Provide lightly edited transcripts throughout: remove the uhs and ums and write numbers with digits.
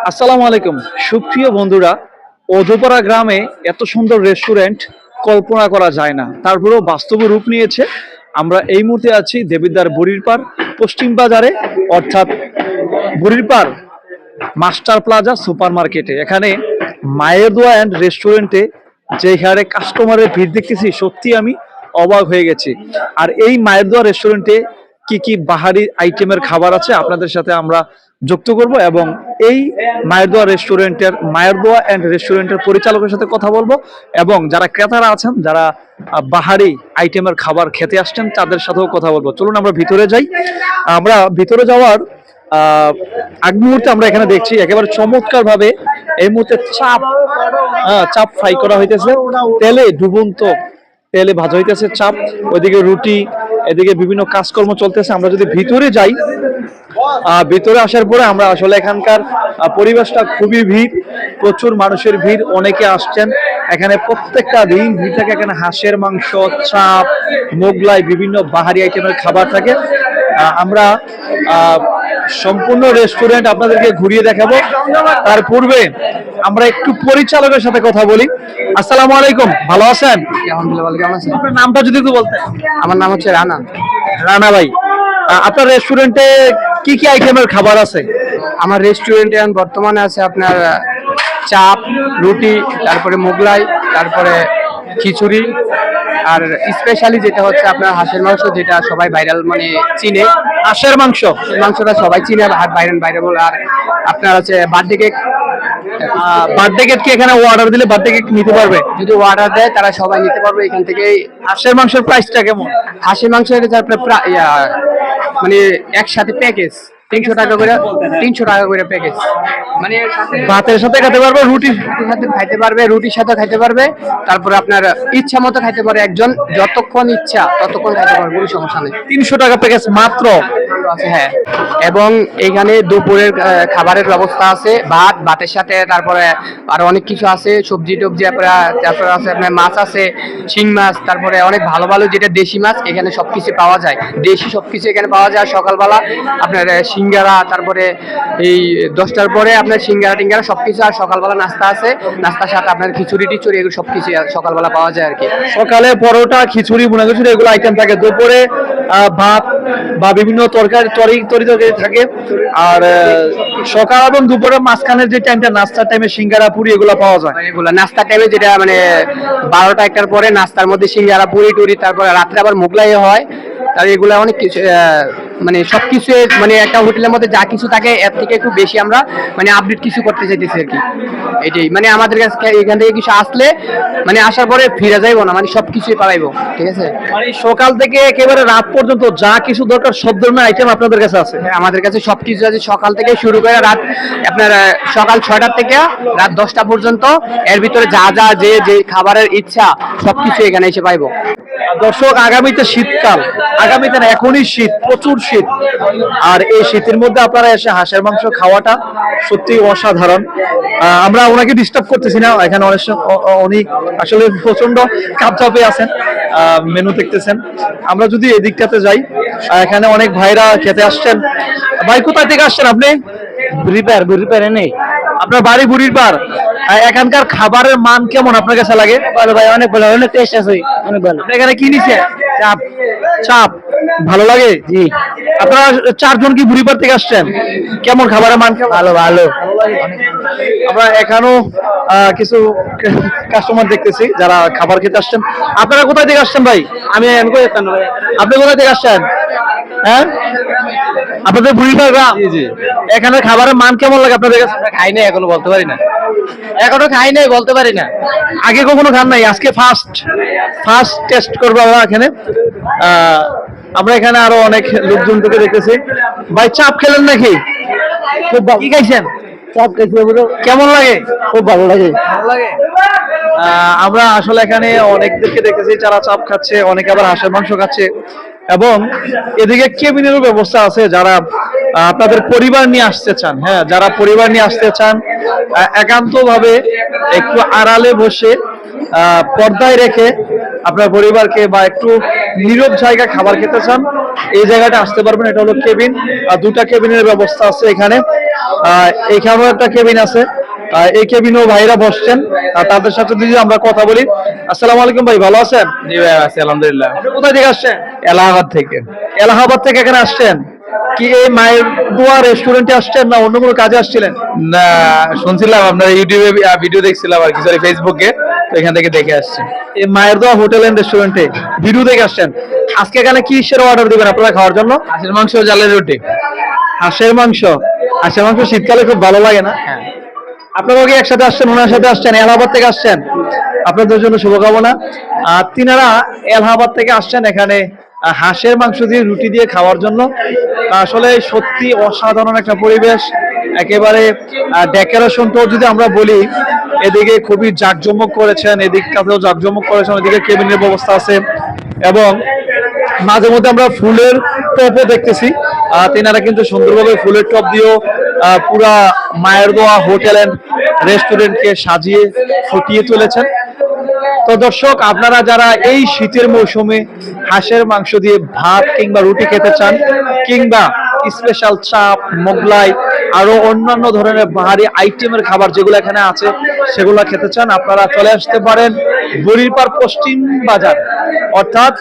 আসসালামু আলাইকুম সুপ্রিয় বন্ধুরা। অধুপাড়া গ্রামে এত সুন্দর রেস্টুরেন্ট কল্পনা করা যায় না, তারপরেও বাস্তবে রূপ নিয়েছে। আমরা এই মুহূর্তে আছি দেবিদ্বার বুড়িরপাড় পশ্চিম বাজারে, অর্থাৎ বুড়িরপাড় মাস্টার প্লাজা সুপার মার্কেটে। এখানে মায়ের দোয়া অ্যান্ড রেস্টুরেন্টে যে হারে কাস্টমারের ভিড় দেখতেছি, সত্যি আমি অবাক হয়ে গেছি। আর এই মায়ের দোয়া রেস্টুরেন্টে কি কি বাহারি আইটেমের খাবার আছে আপনাদের সাথে আমরা যুক্ত করব, এবং এই মায়ের দোয়া রেস্টুরেন্টের মায়ের দোয়া অ্যান্ড রেস্টুরেন্টের পরিচালকের সাথে কথা বলবো, এবং যারা ক্রেতারা আছেন, যারা বাহারি আইটেমের খাবার খেতে আসছেন, তাদের সাথেও কথা বলবো। চলুন আমরা ভিতরে যাই। আমরা ভিতরে যাওয়ার আগ মুহূর্তে আমরা এখানে দেখছি একেবারে চমৎকার ভাবে এই মুহূর্তে চাপ ফ্রাই করা হইতেছে, তেলে ডুবন্ত তেলে ভাজা হইতেছে চাপ, ওইদিকে রুটি, এদিকে বিভিন্ন কাজকর্ম চলতেছে। আমরা যদি ভিতরে যাই, ভিতরে আসার পরে আমরা আসলে এখানকার পরিবেশটা খুবই ভিড়, প্রচুর মানুষের ভিড়, অনেকে আসছেন এখানে, প্রত্যেকটা দিন ভিড় থাকে এখানে। হাঁসের মাংস, চাপ, মোগলাই, বিভিন্ন বাহারি আইটেমের খাবার থাকে। আমরা সম্পূর্ণ রেস্টুরেন্ট আপনাদেরকে ঘুরিয়ে দেখাবো। তার পূর্বে আমরা একটু পরিচালকের সাথে কথা বলি। আসসালামু আলাইকুম, ভালো আছেন? আলহামদুলিল্লাহ, কেমন আছেন? আপনার নামটা যদি একটু বলতেন। আমার নাম হচ্ছে রানা। রানা ভাই, আপনার রেস্টুরেন্টে কি কি আইটেমের খাবার আছে? আমার রেস্টুরেন্টে বর্তমানে আছে আপনার চাপ, রুটি, তারপরে মোগলাই, তারপরে খিচুড়ি, আর স্পেশালি যেটা হচ্ছে আপনার হাঁসের মাংস, যেটা সবাই ভাইরাল মানে চিনে। হাঁসের মাংস, মাংসটা সবাই চিনে, বাইরে বলে। আর আপনার আছে বার্থডে কেক। বার্থডে কেক কি এখানে অর্ডার দিলে বার্থডে কেক নিতে পারবে? যদি অর্ডার দেয় তারা সবাই নিতে পারবে এখান থেকে। হাঁসের মাংসের প্রাইসটা কেমন? হাঁসের মাংস এটা আপনার মানে একসাথে প্যাকেজ 300 টাকা করে, 300 টাকা করে প্যাকেজ। মানে ভাতের সাথে খেতে পারবে, রুটির সাথে খাইতে পারবে, রুটির সাথে খাইতে পারবে। তারপরে আপনার ইচ্ছা মতো খাইতে পারে, একজন যতক্ষণ ইচ্ছা ততক্ষণ খাইতে পারবে, কোনো সমস্যা নেই। 300 টাকা প্যাকেজ মাত্র আছে, হ্যাঁ। এবং এখানে দুপুরের খাবারের ব্যবস্থা আছে, ভাতের সাথে, তারপরে আরো অনেক কিছু আছে, সবজি টবজি, তারপরে আছে আপনার মাছ আছে, শিং মাছ, তারপরে অনেক ভালো ভালো যেটা দেশি মাছ এখানে সবকিছু পাওয়া যায়। দেশি সবকিছু এখানে পাওয়া যায়। সকালবেলা আপনার সিঙ্গারা, তারপরে এই 10টার পরে আপনার সিঙ্গারা টিঙ্গারা সবকিছু। আর সকালবেলা নাস্তা আছে, নাস্তার সাথে আপনার খিচুড়ি টিচুড়ি এগুলো সবকিছু সকালবেলা পাওয়া যায় আর কি। সকালে পরোটা, খিচুড়ি, ভুনা খিচুড়ি এগুলো আইটেম থাকে। দুপুরে ভাত বা বিভিন্ন তরকারি থাকে। আর সকাল এবং দুপুরের মাঝখানের যে টাইমটা, নাস্তার টাইমে সিঙ্গারা পুরি এগুলো পাওয়া যায়। এগুলো নাস্তার টাইমে, যেটা মানে 12টা 1টার পরে নাস্তার মধ্যে সিঙ্গারা পুরি টুরি, তারপরে রাত্রে আবার মোগলাই হয়। আর এগুলো অনেক কিছু, মানে সবকিছু, মানে একটা হোটেলের মধ্যে যা কিছু থাকে এর থেকে একটু বেশি আমরা মানে আপডেট কিছু করতে চাইতেছি আর কি। এটাই মানে আমাদের কাছে এখান থেকে কিছু আসলে মানে আসার পরে ফিরে যাইবো না, মানে সবকিছুই পাইবো, ঠিক আছে। মানে সকাল থেকে একেবারে রাত পর্যন্ত যা কিছু দরকার সব ধরনের আইটেম আপনাদের কাছে আছে? হ্যাঁ, আমাদের কাছে সবকিছু আছে, সকাল থেকে শুরু করে রাত আপনার সকাল 6টা থেকে রাত 10টা পর্যন্ত। এর ভিতরে যা যা যে খাবারের ইচ্ছা সবকিছু এখানে এসে পাইবো। দর্শক, আগামীতে শীতকাল, আগামীতে না এখনই শীত, প্রচুর শীত। আর এই শীতের মধ্যে আপনারা এসে হাঁসের মাংস খাওয়াটা সত্যি অসাধারণ। আমরা ওনাকে ডিস্টার্ব করতেছি না, এখানে উনি আসলে প্রচন্ড কাপচাপে আছেন, মেনু দেখতেছেন। আমরা যদি এদিকটাতে যাই, এখানে অনেক ভাইরা খেতে আসছেন। ভাই, কোথায় থেকে আসছেন আপনি? বুড়িপাড়ে নেই। আপনার বাড়ি বুড়িরপাড়। এখানকার খাবারের মান কেমন আপনার কাছে লাগে? ভালো ভাই, অনেক ভালো, অনেক টেস্ট আছে, অনেক ভালো। আপনি এখানে কি নিছেন? চাপ। চাপ ভালো লাগে? জি। আপনারা 4 জন কি বুড়িপাড় থেকে আসছেন? কেমন খাবারের মান? ভালো ভালো। আমরা এখানেও কিছু কাস্টমার দেখতেছি যারা খাবার খেতে আসছেন। আপনারা কোথায় থেকে আসছেন ভাই? আমি আপনি কোথায় থেকে আসছেন? হ্যাঁ, আপনাদের বুড়িপাড় গ্রাম? জি। এখানে খাবারের মান কেমন লাগে আপনাদের কাছে? খাই নাই এখনো, বলতে পারি না। এখনো খাই নাই, বলতে পারি না। আগে কখনো খান নাই? আজকে ফার্স্ট টেস্ট করবো আমরা এখানে। আমরা এখানে আরো অনেক লোকজন থেকে দেখতেছি। ভাই, চাপ খেলেন নাকি? খুব কি খাইছেন? চাপ খাইছি। কেমন লাগে? খুব ভালো লাগে। আমরা আসলে এখানে অনেকদেরকে দেখতেছি যারা চাপ খাচ্ছে, অনেকে আবার হাঁসের মাংস খাচ্ছে, এবং এদিকে কেবিনেরও ব্যবস্থা আছে যারা আপনাদের পরিবার নিয়ে আসতে চান। হ্যাঁ, যারা পরিবার নিয়ে আসতে চান, একান্ত ভাবে একটু আড়ালে বসে পর্দায় রেখে আপনার পরিবারকে বা একটু নীরব জায়গা খাবার খেতে চান, এই জায়গাটা আসতে পারবেন। এটা হলো কেবিন, 2টা কেবিনের ব্যবস্থা আছে এখানে। এইখানেও একটা কেবিন আছে, এই কেবিনেও ভাইরা বসছেন, তাদের সাথে যদি আমরা কথা বলি। আসসালামু আলাইকুম ভাই, ভালো আছেন? জি ভাই, আছি আলহামদুলিল্লাহ। আপনি কোথায় থেকে আসছেন? এলাহাবাদ থেকে। এলাহাবাদ থেকে এখানে আসছেন কি এই মায়ের দোয়া রেস্টুরেন্টে আসছেন না অন্য কোনো কাজে আসছিলেন? না, শুনছিলাম আপনার ইউটিউবে ভিডিও দেখছিলাম আর কি, সরি ফেসবুকে, তো এখান থেকে দেখে আসছি। এই মায়ের দোয়া হোটেল এন্ড রেস্টুরেন্টে ভিডিও দেখে আসছেন। আজকে এখানে কি কিসের অর্ডার দিবেন আপনারা খাওয়ার জন্য? হাঁসের মাংস, জালের রুটি। হাঁসের মাংস। হাঁসের মাংস শীতকালে খুব ভালো লাগে না? হ্যাঁ। আপনারাও কি একসাথে আসছেন, ওনার সাথে আসছেন, এলাহাবাদ থেকে আসছেন? আপনাদের জন্য শুভকামনা। আর তিনারা এলাহাবাদ থেকে আসছেন এখানে হাঁসের মাংস দিয়ে রুটি দিয়ে খাওয়ার জন্য। আসলে সত্যি অসাধারণ একটা পরিবেশ, একেবারে ডেকোরেশনটাও যদি আমরা বলি, এদিকে খুবই জাঁকজমক করেছেন, এদিকটাতেও জাঁকজমক করেছেন, ওইদিকে কেবিনের ব্যবস্থা আছে এবং মাঝে মধ্যে আমরা ফুলের টপও দেখতেছি। তিনারা কিন্তু সুন্দরভাবে ফুলের টপ দিয়েও পুরা মায়ের দোয়া হোটেল এন্ড রেস্টুরেন্টকে সাজিয়ে ফুটিয়ে তুলেছেন। তো দর্শক, আপনারা যারা এই শীতের মৌসুমে হাঁসের মাংস দিয়ে ভাত কিংবা রুটি খেতে চান, কিংবা স্পেশাল চাপ, মোগলাই, আরো অন্যান্য ধরনের বাহারি আইটেমের খাবার যেগুলো এখানে আছে সেগুলো খেতে চান, আপনারা চলে আসতে পারেন বুড়িরপাড় পশ্চিম বাজার, অর্থাৎ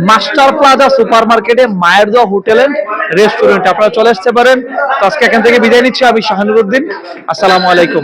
মাস্টার প্লাজা সুপার মার্কেটে মায়ের দোয়া হোটেল এন্ড রেস্টুরেন্ট। আপনারা চলে আসতে পারেন। তো আজকে এখান থেকে বিদায় নিচ্ছি, আমি শাহানুরউদ্দিন। আসসালামু আলাইকুম।